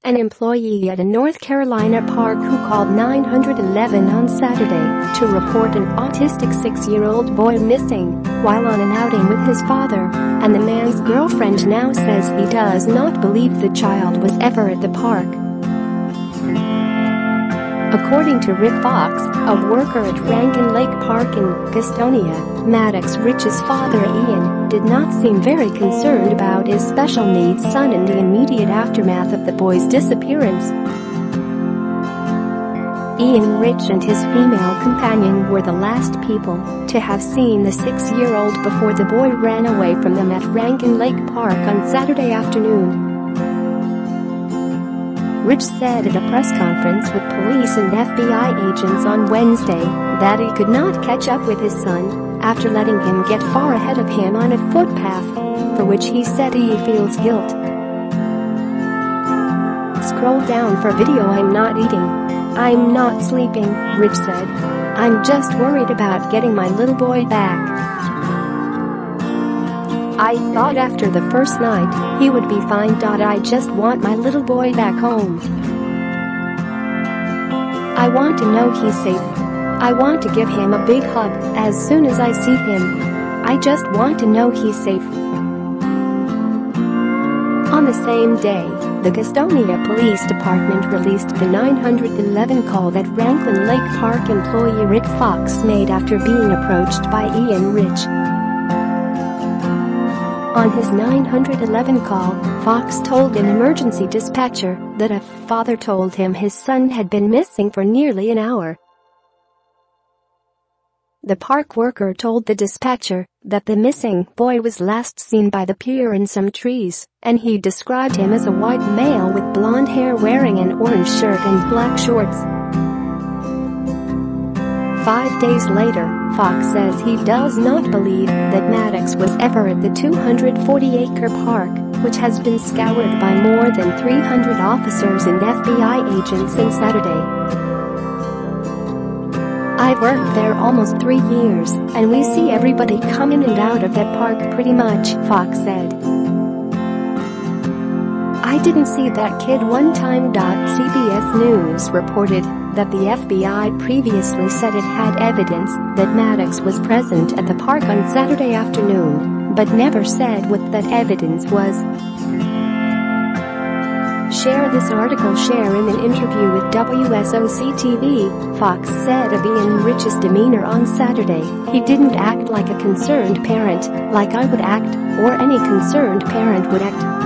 an employee at a North Carolina park who called 911 on Saturday to report an autistic 6-year-old boy missing while on an outing with his father, and the man's girlfriend now says he does not believe the child was ever at the park. According to Rick Fox, a worker at Rankin Lake Park in Gastonia, Maddox Rich's father Ian did not seem very concerned about his special needs son in the immediate aftermath of the boy's disappearance. Ian Rich and his female companion were the last people to have seen the 6-year-old before the boy ran away from them at Rankin Lake Park on Saturday afternoon. Rich said at a press conference with police and FBI agents on Wednesday that he could not catch up with his son after letting him get far ahead of him on a footpath, for which he said he feels guilt. Scroll down for video. I'm not eating. I'm not sleeping, Rich said. I'm just worried about getting my little boy back. I thought after the first night he would be fine. I just want my little boy back home. I want to know he's safe. I want to give him a big hug as soon as I see him. I just want to know he's safe. On the same day, the Gastonia Police Department released the 911 call that Rankin Lake Park employee Rick Fox made after being approached by Ian Rich. On his 911 call, Fox told an emergency dispatcher that a father told him his son had been missing for nearly an hour. The park worker told the dispatcher that the missing boy was last seen by the pier in some trees, and he described him as a white male with blonde hair wearing an orange shirt and black shorts. 5 days later, Fox says he does not believe that Maddox was ever at the 240-acre park, which has been scoured by more than 300 officers and FBI agents since Saturday. I've worked there almost 3 years, and we see everybody come in and out of that park pretty much, Fox said. I didn't see that kid one time. CBS News reported that the FBI previously said it had evidence that Maddox was present at the park on Saturday afternoon, but never said what that evidence was. Share this article. Share in an interview with WSOC-TV, Fox said of Ian Rich's demeanor on Saturday. He didn't act like a concerned parent, like I would act, or any concerned parent would act.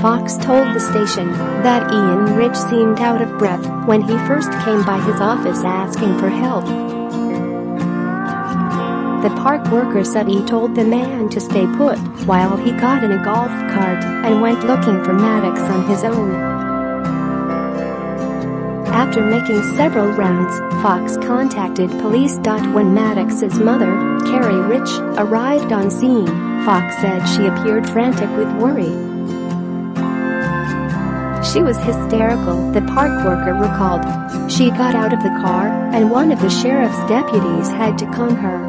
Fox told the station that Ian Rich seemed out of breath when he first came by his office asking for help. The park worker said he told the man to stay put while he got in a golf cart and went looking for Maddox on his own. After making several rounds, Fox contacted police. When Maddox's mother, Carrie Rich, arrived on scene, Fox said she appeared frantic with worry. She was hysterical, the park worker recalled. She got out of the car, and one of the sheriff's deputies had to calm her.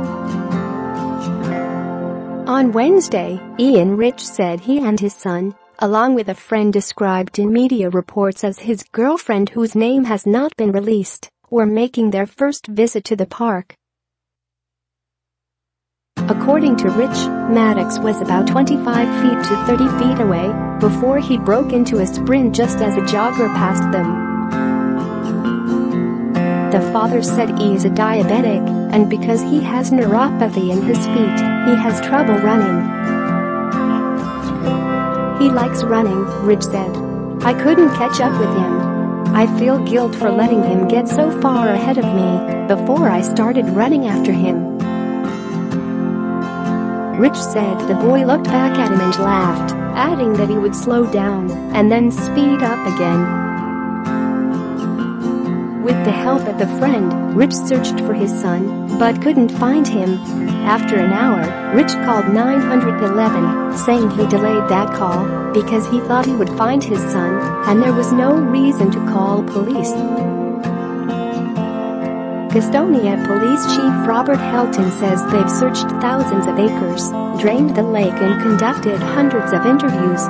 On Wednesday, Ian Rich said he and his son, along with a friend described in media reports as his girlfriend whose name has not been released, were making their first visit to the park. According to Rich, Maddox was about 25 feet to 30 feet away before he broke into a sprint just as a jogger passed them. The father said he is a diabetic, and because he has neuropathy in his feet, he has trouble running. He likes running, Rich said. I couldn't catch up with him. I feel guilt for letting him get so far ahead of me before I started running after him. Rich said the boy looked back at him and laughed, adding that he would slow down and then speed up again. With the help of the friend, Rich searched for his son, but couldn't find him. After an hour, Rich called 911, saying he delayed that call because he thought he would find his son, and there was no reason to call police. Gastonia Police Chief Robert Helton says they've searched thousands of acres, drained the lake and conducted hundreds of interviews.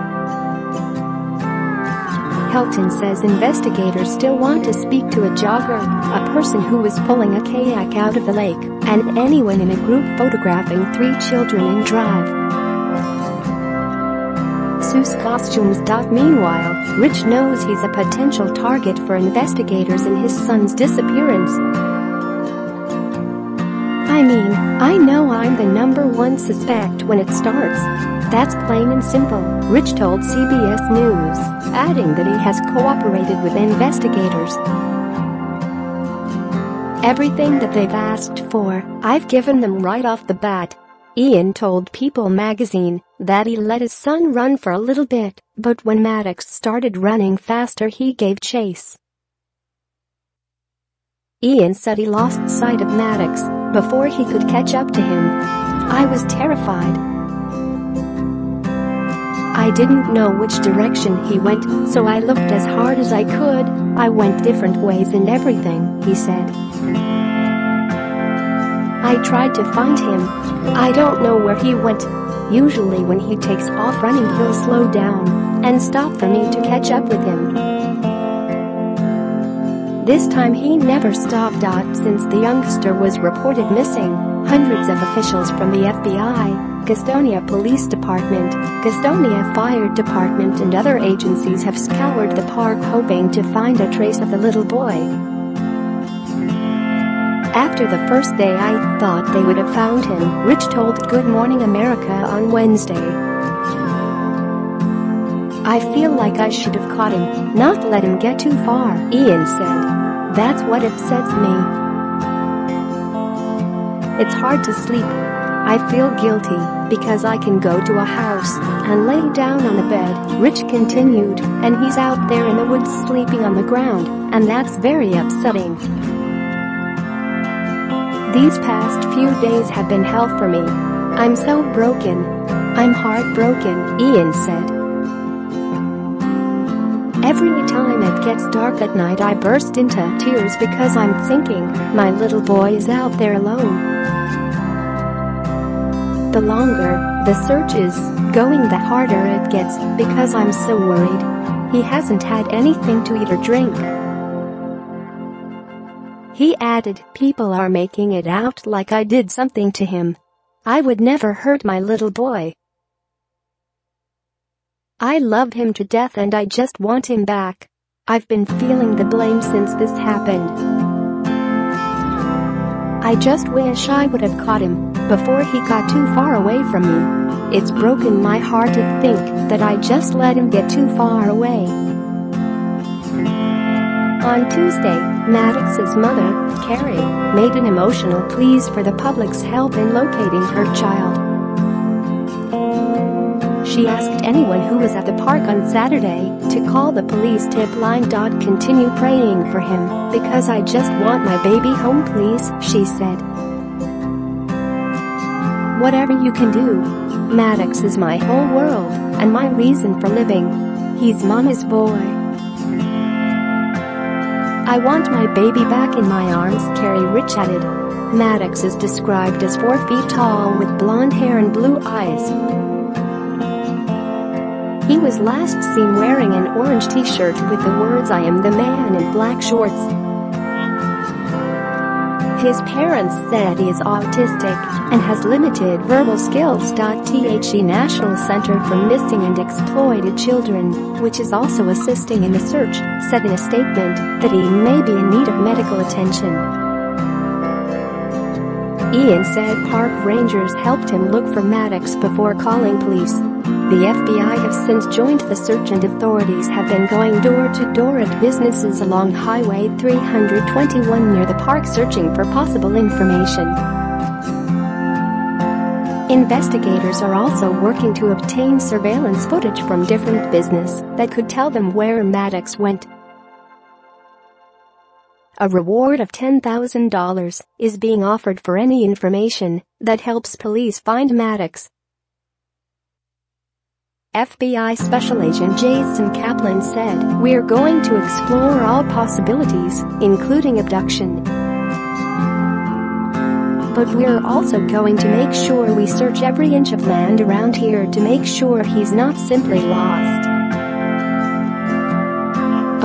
Helton says investigators still want to speak to a jogger, a person who was pulling a kayak out of the lake, and anyone in a group photographing 3 children in drive. Seuss Costumes. Meanwhile, Rich knows he's a potential target for investigators in his son's disappearance. I mean, I know I'm the #1 suspect when it starts. That's plain and simple, Rich told CBS News, adding that he has cooperated with investigators. Everything that they've asked for, I've given them right off the bat. Ian told People magazine that he let his son run for a little bit, but when Maddox started running faster he gave chase. Ian said he lost sight of Maddox before he could catch up to him. I was terrified. I didn't know which direction he went, so I looked as hard as I could. I went different ways and everything, he said. I tried to find him. I don't know where he went. Usually when he takes off running he'll slow down and stop for me to catch up with him. This time he never stopped. Since the youngster was reported missing, hundreds of officials from the FBI, Gastonia Police Department, Gastonia Fire Department and other agencies have scoured the park hoping to find a trace of the little boy. After the first day I thought they would have found him, Rich told Good Morning America on Wednesday. I feel like I should have caught him, not let him get too far, Ian said. That's what upsets me. It's hard to sleep. I feel guilty because I can go to a house and lay down on the bed, Rich continued, and he's out there in the woods sleeping on the ground, and that's very upsetting. These past few days have been hell for me. I'm so broken. I'm heartbroken, Ian said. Every time it gets dark at night I burst into tears because I'm thinking, my little boy is out there alone. The longer the search is going, the harder it gets because I'm so worried. He hasn't had anything to eat or drink. He added, people are making it out like I did something to him. I would never hurt my little boy. I loved him to death and I just want him back. I've been feeling the blame since this happened. I just wish I would have caught him before he got too far away from me. It's broken my heart to think that I just let him get too far away. On Tuesday, Maddox's mother, Carrie, made an emotional plea for the public's help in locating her child. She asked anyone who was at the park on Saturday to call the police tip line. Continue praying for him, because I just want my baby home, please, she said. Whatever you can do. Maddox is my whole world and my reason for living. He's Mama's boy. I want my baby back in my arms, Carrie Rich added. Maddox is described as 4 feet tall with blonde hair and blue eyes. He was last seen wearing an orange t-shirt with the words "I am the man" in black shorts. His parents said he is autistic and has limited verbal skills. The National Center for Missing and Exploited Children, which is also assisting in the search, said in a statement that he may be in need of medical attention. Ian said park rangers helped him look for Maddox before calling police. The FBI have since joined the search and authorities have been going door to door at businesses along Highway 321 near the park searching for possible information. Investigators are also working to obtain surveillance footage from different businesses that could tell them where Maddox went. A reward of $10,000 is being offered for any information that helps police find Maddox. FBI Special Agent Jason Kaplan said, "We're going to explore all possibilities, including abduction. But we're also going to make sure we search every inch of land around here to make sure he's not simply lost."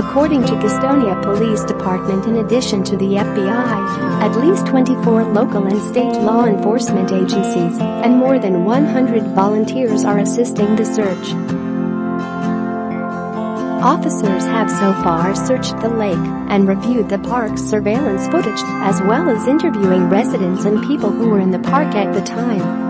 According to Gastonia Police Department, in addition to the FBI, at least 24 local and state law enforcement agencies and more than 100 volunteers are assisting the search. Officers have so far searched the lake and reviewed the park's surveillance footage, as well as interviewing residents and people who were in the park at the time.